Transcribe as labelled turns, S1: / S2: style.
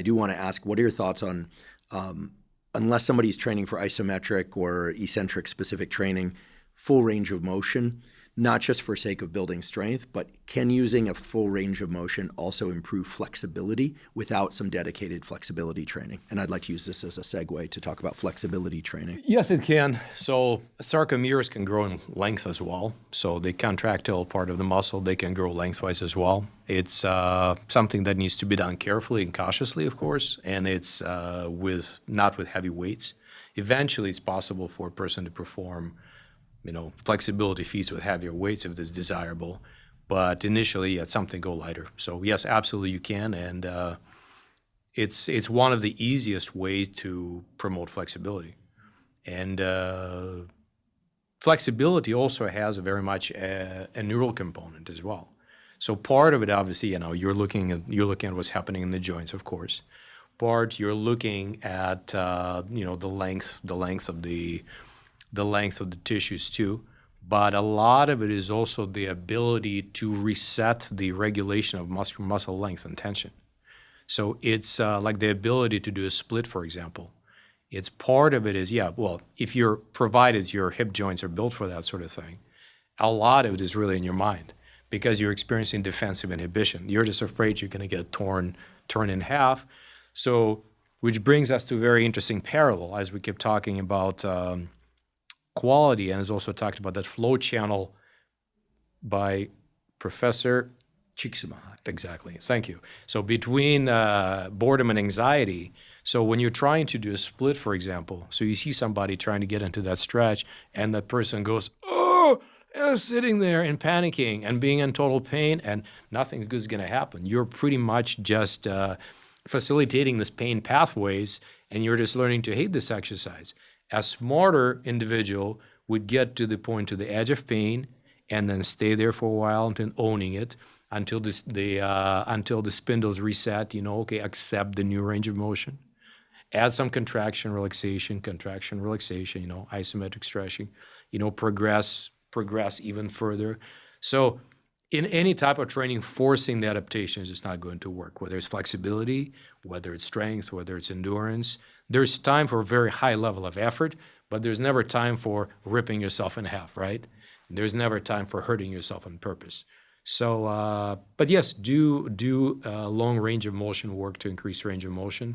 S1: I do want to ask, what are your thoughts on, unless somebody's training for isometric or eccentric specific training, full range of motion, not just for sake of building strength, but can using a full range of motion also improve flexibility without some dedicated flexibility training? And I'd like to use this as a segue to talk about flexibility training.
S2: Yes, it can. So sarcomeres can grow in length as well. So the contractile part of the muscle, they can grow lengthwise as well. It's something that needs to be done carefully and cautiously, of course, and it's not with heavy weights. Eventually, it's possible for a person to perform flexibility feats with heavier weights if it's desirable. But initially, it's something go lighter. So yes, absolutely you can. And it's one of the easiest ways to promote flexibility. And flexibility also has a very much a neural component as well. So part of it, obviously, you're looking at what's happening in the joints, of course. Part you're looking at the length of the tissues too, but a lot of it is also the ability to reset the regulation of muscle length and tension. So it's like the ability to do a split, for example. It's part of it is, if you're provided your hip joints are built for that sort of thing, a lot of it is really in your mind because you're experiencing defensive inhibition. You're just afraid you're going to get torn in half. So, which brings us to a very interesting parallel as we keep talking about quality, and has also talked about that flow channel by Professor
S1: Csikszentmihalyi.
S2: Exactly. Thank you. So between boredom and anxiety, so when you're trying to do a split, for example, so you see somebody trying to get into that stretch and that person goes, oh, and sitting there and panicking and being in total pain and nothing good is going to happen. You're pretty much just facilitating this pain pathways and you're just learning to hate this exercise. A smarter individual would get to the edge of pain and then stay there for a while until owning it, until the spindles reset, accept the new range of motion. Add some contraction, relaxation, isometric stretching, progress even further. So in any type of training, forcing the adaptation is just not going to work, whether it's flexibility, whether it's strength, whether it's endurance. There's time for a very high level of effort, but there's never time for ripping yourself in half, right? There's never time for hurting yourself on purpose. So, but yes, do long range of motion work to increase range of motion.